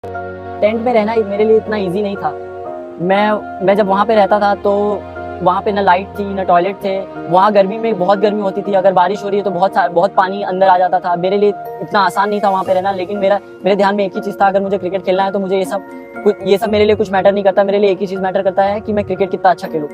Tent में रहना मेरे लिए इतना इजी नहीं था। मैं जब वहाँ पे रहता था तो वहाँ पे ना लाइट थी ना टॉयलेट थे। वहाँ गर्मी में बहुत गर्मी होती थी, अगर बारिश हो रही है तो बहुत पानी अंदर आ जाता था। मेरे लिए इतना आसान नहीं था वहाँ पे रहना। लेकिन मेरे ध्यान में एक ही चीज़ था, अगर मुझे क्रिकेट खेलना है तो मुझे ये सब मेरे लिए कुछ मैटर नहीं करता। मेरे लिए एक ही चीज़ मैटर करता है कि मैं क्रिकेट कितना अच्छा खेलूँ।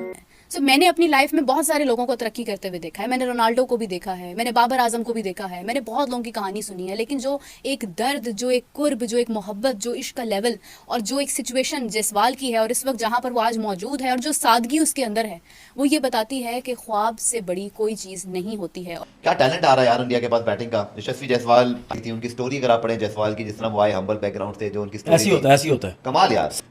मैंने अपनी लाइफ में बहुत सारे लोगों को तरक्की करते हुए देखा है। मैंने रोनाल्डो को भी देखा है, मैंने बाबर आजम को भी देखा है, मैंने बहुत लोगों की कहानी सुनी है। लेकिन जो एक दर्द, जो एक कुर्ब, जो एक मोहब्बत, जो इश्क का लेवल और जो एक सिचुएशन जायसवाल की है और इस वक्त जहाँ पर वो आज मौजूद है और जो सादगी उसके अंदर है, वो ये बताती है कि ख्वाब से बड़ी कोई चीज़ नहीं होती है। क्या टैलेंट आ रहा है यार इंडिया के पास बैटिंग का। यशस्वी जायसवाल थी, उनकी स्टोरी अगर आप पढ़ें जायसवाल की, जिस तरह वो आए हम्बल बैकग्राउंड से, जो उनकी स्टोरी ऐसी होता है कमाल यार।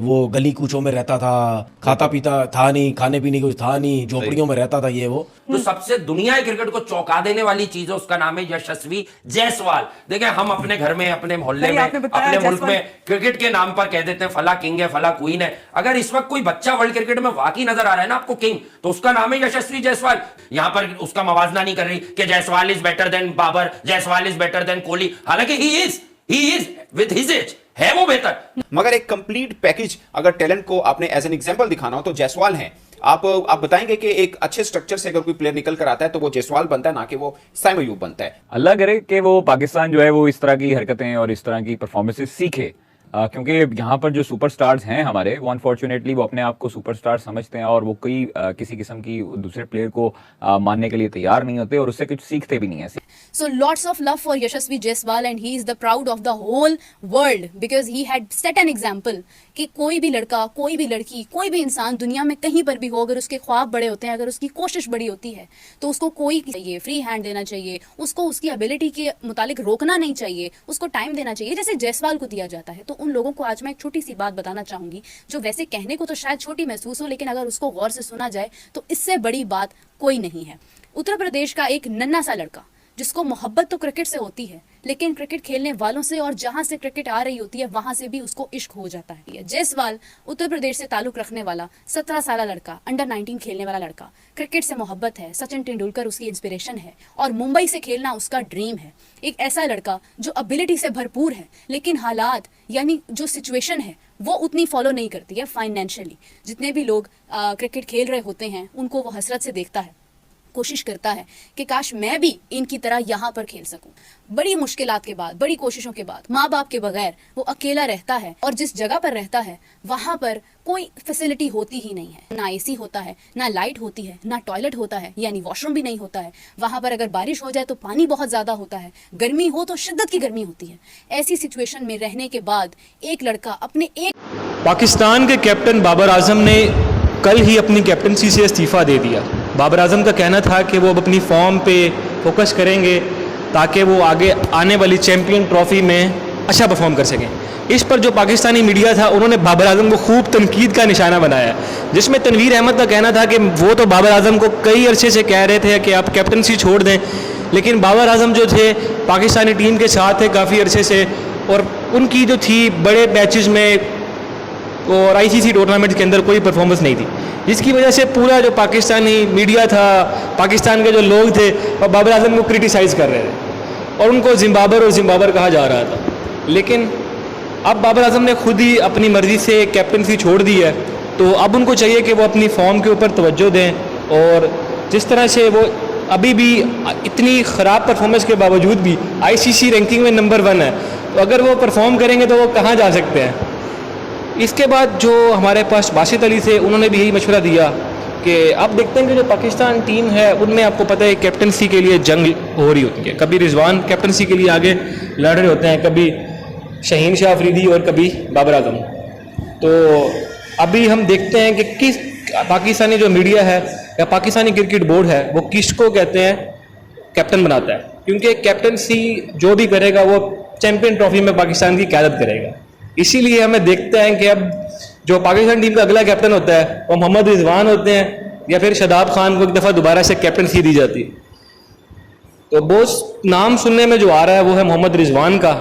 वो गली कूचों में रहता था, खाता पीता था नहीं, खाने पीने कुछ था नहीं, झोपड़ियों में रहता था ये वो। तो सबसे दुनिया क्रिकेट को चौंका देने वाली चीज है, उसका नाम है यशस्वी जायसवाल। देखें, हम अपने घर में, अपने मोहल्ले में, अपने मुल्क में क्रिकेट के नाम पर कह देते हैं फला किंग है, फला क्वीन है। अगर इस वक्त कोई बच्चा वर्ल्ड क्रिकेट में वाकई नजर आ रहा है ना आपको किंग, तो उसका नाम है यशस्वी जायसवाल। यहां पर उसका मवाजना नहीं कर रही कि Jaiswal is better than Babar, Jaiswal is better than Kohli. हालांकि he is with his age है वो बेहतर। मगर एक कंप्लीट पैकेज अगर टैलेंट को आपने एज एन एग्जांपल दिखाना हो तो जायसवाल है। आप बताएंगे कि एक अच्छे स्ट्रक्चर से अगर कोई प्लेयर निकल कर आता है तो वो जायसवाल बनता है, ना कि वो साइम अयूब बनता है। अल्लाह करे कि वो पाकिस्तान जो है वो इस तरह की हरकतें और इस तरह की परफॉर्मेंसेस सीखे, क्योंकि यहाँ पर जो सुपरस्टार्स हैं हमारे, वो अनफॉर्चुनेटली वो अपने आप को सुपरस्टार समझते हैं और वो किसी किस्म की दूसरे प्लेयर को मानने के लिए तैयार नहीं होते और उससे कुछ सीखते भी नहीं है। So lots of love for Yashasvi Jaiswal and he is the proud of the whole world because he had set an example कि कोई भी लड़का, कोई भी लड़की, कोई भी इंसान दुनिया में कहीं पर भी हो, अगर उसके ख्वाब बड़े होते हैं, अगर उसकी कोशिश बड़ी होती है, तो उसको कोई चाहिए, फ्री हैंड देना चाहिए, उसको उसकी एबिलिटी के मुतालिक रोकना नहीं चाहिए, उसको टाइम देना चाहिए, जैसे जायसवाल को दिया जाता है। तो उन लोगों को आज मैं एक छोटी सी बात बताना चाहूंगी, जो वैसे कहने को तो शायद छोटी महसूस हो, लेकिन अगर उसको गौर से सुना जाए तो इससे बड़ी बात कोई नहीं है। उत्तर प्रदेश का एक नन्हा सा लड़का जिसको मोहब्बत तो क्रिकेट से होती है, लेकिन क्रिकेट खेलने वालों से और जहां से क्रिकेट आ रही होती है वहां से भी उसको इश्क हो जाता है। जायसवाल उत्तर प्रदेश से ताल्लुक रखने वाला 17 साल लड़का, अंडर 19 खेलने वाला लड़का, क्रिकेट से मोहब्बत है, सचिन तेंदुलकर उसकी इंस्पिरेशन है और मुंबई से खेलना उसका ड्रीम है। एक ऐसा लड़का जो एबिलिटी से भरपूर है, लेकिन हालात यानी जो सिचुएशन है वो उतनी फॉलो नहीं करती है फाइनेंशियली। जितने भी लोग क्रिकेट खेल रहे होते हैं उनको वो हसरत से देखता है, कोशिश करता है कि काश मैं भी इनकी तरह यहाँ पर खेल सकूं। बड़ी मुश्किलात के बाद, बड़ी कोशिशों के बाद, माँ बाप के बगैर वो अकेला रहता है और जिस जगह पर रहता है वहाँ पर कोई फैसिलिटी होती ही नहीं है। ना एसी होता है, ना लाइट होती है, ना टॉयलेट होता है, यानी वॉशरूम भी नहीं होता है। वहाँ पर अगर बारिश हो जाए तो पानी बहुत ज़्यादा होता है, गर्मी हो तो शिद्दत की गर्मी होती है। ऐसी सिचुएशन में रहने के बाद एक लड़का अपने पाकिस्तान के कैप्टन बाबर आजम ने कल ही अपनी कैप्टनसी से इस्तीफ़ा दे दिया। बाबर आजम का कहना था कि वो अब अपनी फॉर्म पे फोकस करेंगे ताकि वो आगे आने वाली चैम्पियन ट्रॉफी में अच्छा परफॉर्म कर सकें। इस पर जो पाकिस्तानी मीडिया था उन्होंने बाबर आजम को खूब तनकीद का निशाना बनाया, जिसमें तनवीर अहमद का कहना था कि वो तो बाबर आजम को कई अरसे से कह रहे थे कि आप कैप्टनसी छोड़ दें, लेकिन बाबर आजम जो थे पाकिस्तानी टीम के साथ थे काफ़ी अरसे से और उनकी जो थी बड़े मैचेस में और आईसीसी टूर्नामेंट के अंदर कोई परफॉर्मेंस नहीं थी, जिसकी वजह से पूरा जो पाकिस्तानी मीडिया था, पाकिस्तान के जो लोग थे, वो बाबर आजम को क्रिटिसाइज़ कर रहे थे और उनको जिम्बाबर कहा जा रहा था। लेकिन अब बाबर आजम ने खुद ही अपनी मर्ज़ी से कैप्टनसी छोड़ दी है, तो अब उनको चाहिए कि वो अपनी फॉर्म के ऊपर तवज्जो दें और जिस तरह से वो अभी भी इतनी ख़राब परफॉर्मेंस के बावजूद भी आईसीसी रैंकिंग में नंबर 1 है, तो अगर वो परफॉर्म करेंगे तो वो कहाँ जा सकते हैं। इसके बाद जो हमारे पास बासित अली थे, उन्होंने भी यही मशवरा दिया कि अब देखते हैं कि जो पाकिस्तान टीम है उनमें आपको पता है कैप्टनसी के लिए जंग हो रही होती है। कभी रिजवान कैप्टनसी के लिए आगे लड़ रहे होते हैं, कभी शहीन शाह अफरीदी और कभी बाबर आजम। तो अभी हम देखते हैं कि किस पाकिस्तानी जो मीडिया है या पाकिस्तानी क्रिकेट बोर्ड है वो किसको कहते हैं कैप्टन बनाता है, क्योंकि कैप्टनसी जो भी करेगा वो चैम्पियन ट्रॉफी में पाकिस्तान की क़यादत करेगा। इसीलिए हमें देखते हैं कि अब जो पाकिस्तान टीम का अगला कैप्टन होता है वो मोहम्मद रिजवान होते हैं या फिर शादाब खान को एक दफ़ा दोबारा से कैप्टनसी दी जाती है। तो बहुत नाम सुनने में जो आ रहा है वो है मोहम्मद रिजवान का।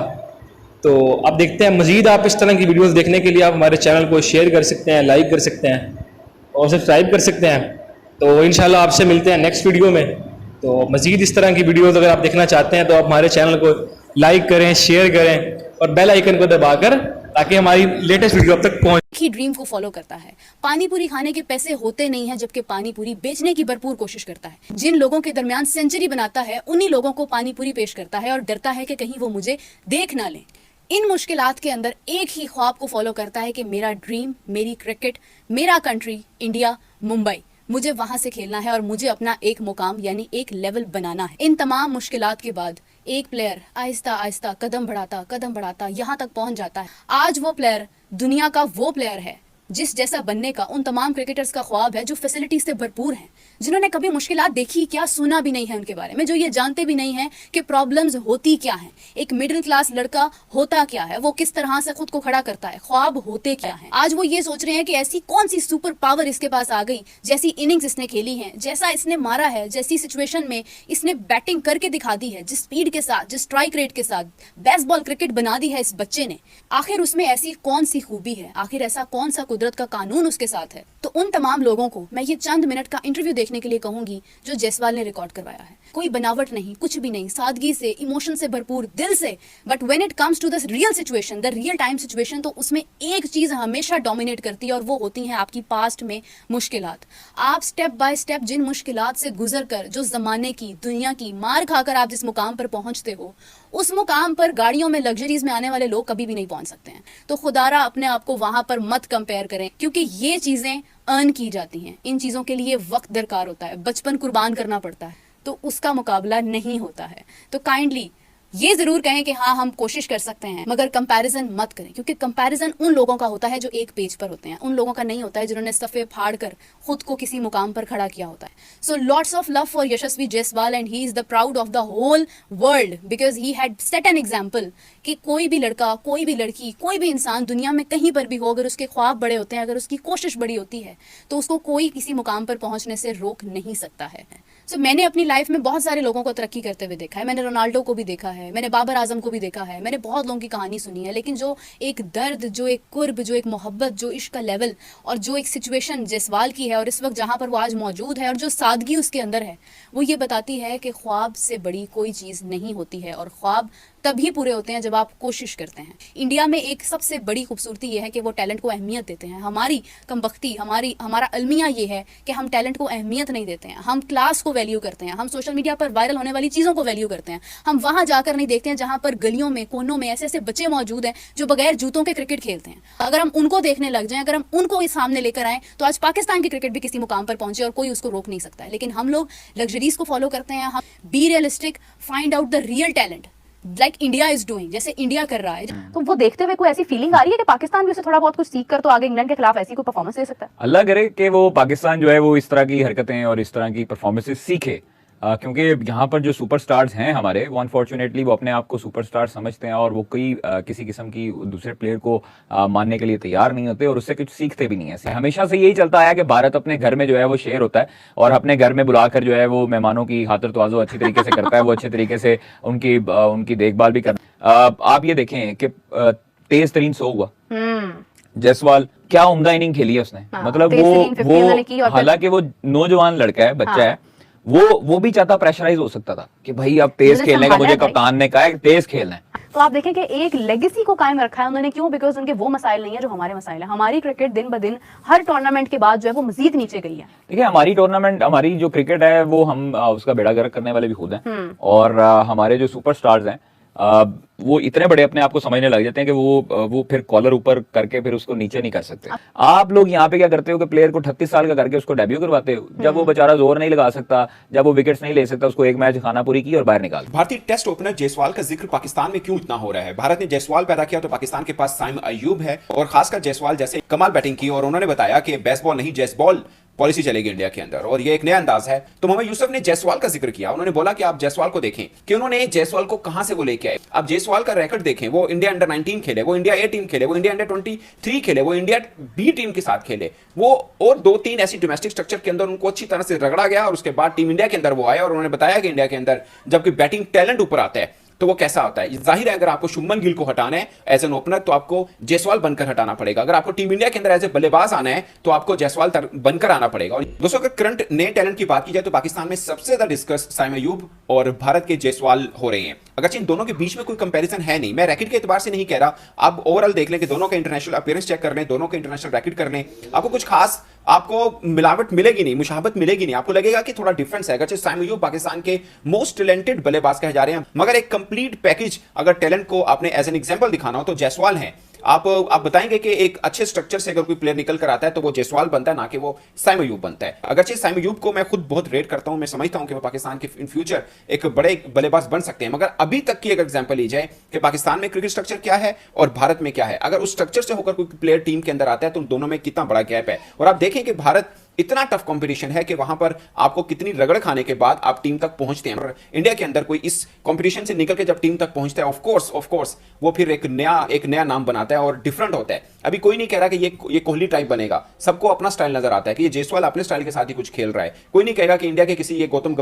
तो अब देखते हैं, मज़ीद आप इस तरह की वीडियोस देखने के लिए आप हमारे चैनल को शेयर कर सकते हैं, लाइक कर सकते हैं और सब्सक्राइब कर सकते हैं। तो इंशाल्लाह आपसे मिलते हैं नेक्स्ट वीडियो में। तो मज़ीद इस तरह की वीडियोस अगर आप देखना चाहते हैं तो आप हमारे चैनल को लाइक करें, शेयर करें और बेल आइकन को दबाकर ताकि हमारी लेटेस्ट वीडियो अब तक पहुंच ही ड्रीम को फॉलो करता है। पानी पूरी खाने के पैसे होते नहीं हैं, जबकि पानी पूरी बेचने की भरपूर कोशिश करता है। जिन लोगों के दरमियान सेंचुरी बनाता है उन्हीं लोगों को पानी पूरी पेश करता है और डरता है कि कहीं वो मुझे देख ना लें। इन मुश्किलात के अंदर एक ही ख्वाब को फॉलो करता है कि मेरा ड्रीम, मेरी क्रिकेट, मेरा कंट्री इंडिया, मुंबई, मुझे वहां से खेलना है और मुझे अपना एक मुकाम यानी एक लेवल बनाना है। इन तमाम मुश्किलात के बाद एक प्लेयर आहिस्ता आहिस्ता कदम बढ़ाता यहाँ तक पहुंच जाता है। आज वो प्लेयर दुनिया का वो प्लेयर है जिस जैसा बनने का उन तमाम क्रिकेटर्स का ख्वाब है जो फैसिलिटी से भरपूर हैं, जिन्होंने कभी मुश्किलात देखी क्या, सुना भी नहीं है उनके बारे में, जो ये जानते भी नहीं है कि प्रॉब्लम्स होती क्या हैं, एक मिडिल क्लास लड़का होता क्या है, वो किस तरह से खुद को खड़ा करता है, ख्वाब होते क्या हैं। आज वो ये सोच रहे हैं कि ऐसी कौन सी सुपर पावर इसके पास आ गई, जैसी इनिंग्स इसने खेली है, जैसा इसने मारा है, जैसी सिचुएशन में इसने बैटिंग करके दिखा दी है, जिस स्पीड के साथ, जिस स्ट्राइक रेट के साथ बेसबॉल क्रिकेट बना दी है इस बच्चे ने। आखिर उसमें ऐसी कौन सी खूबी है, आखिर ऐसा कौन सा कुदरत का कानून उसके साथ है। तो उन तमाम लोगों को मैं ये चंद मिनट का इंटरव्यू देखने के लिए कहूंगी जो जायसवाल ने रिकॉर्ड करवाया है। कोई बनावट नहीं, कुछ भी नहीं, सादगी से, इमोशन से भरपूर, दिल से। But when it comes to the real situation, the real time situation, तो उसमें एक चीज हमेशा डोमिनेट करती है और वो होती है आपकी पास्ट में मुश्किलात। आप स्टेप बाय स्टेप जिन मुश्किलात से गुजर कर, जो जमाने की, दुनिया की मार खाकर आप जिस मुकाम पर पहुंचते हो, उस मुकाम पर गाड़ियों में, लग्जरीज में आने वाले लोग कभी भी नहीं पहुंच सकते हैं। तो खुदारा अपने आप को वहां पर मत कंपेयर करें, क्योंकि ये चीजें अर्न की जाती हैं। इन चीजों के लिए वक्त दरकार होता है, बचपन कुर्बान करना पड़ता है, तो उसका मुकाबला नहीं होता है। तो काइंडली ये जरूर कहें कि हाँ हम कोशिश कर सकते हैं, मगर कंपैरिजन मत करें, क्योंकि कंपैरिजन उन लोगों का होता है जो एक पेज पर होते हैं, उन लोगों का नहीं होता है जिन्होंने सफ़े फाड़ कर खुद को किसी मुकाम पर खड़ा किया होता है। So lots of love for Yashasvi Jaiswal and he is the proud of the whole world because he had set an example कि कोई भी लड़का, कोई भी लड़की, कोई भी इंसान दुनिया में कहीं पर भी हो, अगर उसके ख्वाब बड़े होते हैं, अगर उसकी कोशिश बड़ी होती है, तो उसको कोई किसी मुकाम पर पहुंचने से रोक नहीं सकता है। सो मैंने अपनी लाइफ में बहुत सारे लोगों को तरक्की करते हुए देखा है। मैंने रोनाल्डो को भी देखा है, मैंने बाबर आजम को भी देखा है, मैंने बहुत लोगों की कहानी सुनी है, लेकिन जो एक दर्द, जो एक कुर्ब, जो एक मोहब्बत, जो इश्क का लेवल और जो एक सिचुएशन जायसवाल की है और इस वक्त जहाँ पर वो आज मौजूद है और जो सादगी उसके अंदर है, वो ये बताती है कि ख्वाब से बड़ी कोई चीज़ नहीं होती है और ख्वाब तभी पूरे होते हैं जब आप कोशिश करते हैं। इंडिया में एक सबसे बड़ी खूबसूरती ये है कि वो टैलेंट को अहमियत देते हैं। हमारी कमबख्ती, हमारा अलमिया ये है कि हम टैलेंट को अहमियत नहीं देते हैं, हम क्लास को वैल्यू करते हैं, हम सोशल मीडिया पर वायरल होने वाली चीज़ों को वैल्यू करते हैं। हम वहाँ जाकर नहीं देखते हैं जहाँ पर गलियों में, कोनों में ऐसे ऐसे बच्चे मौजूद हैं जो बगैर जूतों के क्रिकेट खेलते हैं। अगर हम उनको देखने लग जाएं, अगर हम उनको इस सामने लेकर आएँ, तो आज पाकिस्तान की क्रिकेट भी किसी मुकाम पर पहुंचे और कोई उसको रोक नहीं सकता है। लेकिन हम लोग लग्जरीज को फॉलो करते हैं। हम be realistic, find out the real talent like India is doing, जैसे इंडिया कर रहा है। तो वो देखते हुए कोई ऐसी फीलिंग आ रही है कि पाकिस्तान भी उसे थोड़ा बहुत कुछ सीख कर तो आगे इंग्लैंड के खिलाफ ऐसी कोई परफॉर्मेंस दे सकता है? अल्लाह करे कि वो पाकिस्तान जो है वो इस तरह की हरकतें और इस तरह की परफॉर्मेंसेस सीखे, क्योंकि यहाँ पर जो सुपरस्टार्स हैं हमारे, वो अनफॉर्चुनेटली वो अपने आप को सुपरस्टार समझते हैं और वो किसी किस्म की दूसरे प्लेयर को मानने के लिए तैयार नहीं होते और उससे कुछ सीखते भी नहीं है। हमेशा से यही चलता आया कि भारत अपने घर में जो है वो शेर होता है और अपने घर में बुलाकर जो है वो मेहमानों की खातिर तवाज़ो अच्छी तरीके से करता है, वो अच्छे तरीके से उनकी देखभाल भी करता है। आप ये देखें कि तेज तरीन 100 हुआ जायसवाल, क्या उम्दा इनिंग खेली है उसने। मतलब वो हालांकि वो नौजवान लड़का है, बच्चा है, वो भी चाहता प्रेशराइज हो सकता था कि भाई अब तेज खेलने का, मुझे कप्तान ने कहा है तेज खेलना है। तो आप देखें कि एक लेगेसी को कायम रखा है उन्होंने। क्यों? बिकॉज उनके वो मसाइल नहीं है जो हमारे मसाइल है। हमारी क्रिकेट दिन ब दिन हर टूर्नामेंट के बाद जो है वो मजीद नीचे गई है। देखिए हमारी जो क्रिकेट है वो हम उसका बेड़ा गर्क करने वाले भी खुद हैं और हमारे जो सुपरस्टार्स हैं वो इतने बड़े अपने आप को समझने लग जाते हैं कि वो फिर कॉलर ऊपर करके फिर उसको नीचे नहीं कर सकते। आप लोग यहाँ पे क्या करते हो कि प्लेयर को 38 साल का करके उसको डेब्यू करवाते हो, जब वो बेचारा जोर नहीं लगा सकता, जब वो विकेट्स नहीं ले सकता, उसको एक मैच खाना पूरी की और बाहर निकाल। भारतीय टेस्ट ओपनर जायसवाल का जिक्र पाकिस्तान में क्यों इतना हो रहा है? भारत ने जायसवाल पैदा किया तो पाकिस्तान के पास साइम अयूब है और खासकर जायसवाल जैसे कमाल बैटिंग की और उन्होंने बताया कि बेसबॉल नहीं जैसबॉल पॉलिसी चलेगी इंडिया के अंदर और ये एक नया अंदाज है। तो मोहम्मद यूसुफ ने जायसवाल का जिक्र किया। उन्होंने बोला कि आप जायसवाल को देखें कि उन्होंने जायसवाल को कहां से वो लेके आए। आप जायसवाल का रिकॉर्ड देखें, वो इंडिया अंडर 19 खेले, वो इंडिया ए टीम खेले, वो इंडिया अंडर 23 खेले, वो इंडिया बी टीम के साथ खेले, वो और 2-3 ऐसी डोमेस्टिक स्ट्रक्चर के अंदर उनको अच्छी तरह से रगड़ा गया और उसके बाद टीम इंडिया के अंदर वो आए और उन्होंने बताया कि इंडिया के अंदर जबकि बैटिंग टैलेंट ऊपर आता है तो वो कैसा होता है। जाहिर है अगर आपको शुभमन गिल को हटाना है एज एन ओपनर तो आपको जायसवाल बनकर हटाना पड़ेगा। अगर आपको टीम इंडिया के अंदर एज ए बल्लेबाज आना है तो आपको जायसवाल बनकर आना पड़ेगा। और दोस्तों अगर करंट नए टैलेंट की बात की जाए तो पाकिस्तान में सबसे ज्यादा डिस्कस साइम अयूब और भारत के जायसवाल हो रहे हैं। अगरचे इन दोनों के बीच में कोई कंपैरिजन है नहीं, मैं रैकेट के एतबार से नहीं कह रहा, आप ओवरऑल देख लें कि दोनों का इंटरनेशनल अपीयरेंस चेक कर लें, दोनों का इंटरनेशनल रैकेट कर लें, आपको कुछ खास आपको मिलावट मिलेगी नहीं, मुशाबत मिलेगी नहीं, आपको लगेगा कि थोड़ा डिफरेंस है। अगरचे साइम अय्यूब पाकिस्तान के मोस्ट टैलेंटेड बल्लेबाज कहे जा रहे हैं, मगर एक कंप्लीट पैकेज अगर टैलेंट को आपने एज एन एग्जांपल दिखाना हो तो जायसवाल है। आप बताएंगे कि एक अच्छे स्ट्रक्चर से अगर कोई प्लेयर निकल कर आता है तो वो जायसवाल बनता है, ना कि वो साइम अय्यूब बनता है। अगरचे साइम अय्यूब को मैं खुद बहुत रेट करता हूं, मैं समझता हूं कि वो पाकिस्तान के इन फ्यूचर एक बड़े बल्लेबाज बन सकते हैं, मगर अभी तक की अगर एग्जांपल ली जाए कि पाकिस्तान में क्रिकेट स्ट्रक्चर क्या है और भारत में क्या है, अगर उस स्ट्रक्चर से होकर कोई प्लेयर टीम के अंदर आता है तो उन दोनों में कितना बड़ा गैप है। और आप देखें कि भारत इतना टफ कंपटीशन है कि वहां पर आपको कितनी रगड़ खाने के बाद आप टीम तक पहुंचते हैं। और इंडिया के अंदर कोई इस कंपटीशन से निकल के जब टीम तक पहुंचता है, ऑफ कोर्स वो फिर एक नया नाम बनाता है और डिफरेंट होता है। अभी कोई नहीं कह रहा कि ये कोहली टाइप बनेगा, सबको अपना स्टाइल नजर आता है कि ये जायसवाल अपने स्टाइल के साथ ही कुछ खेल रहा है। कोई नहीं कहेगा कि इंडिया के किसी ये गौतम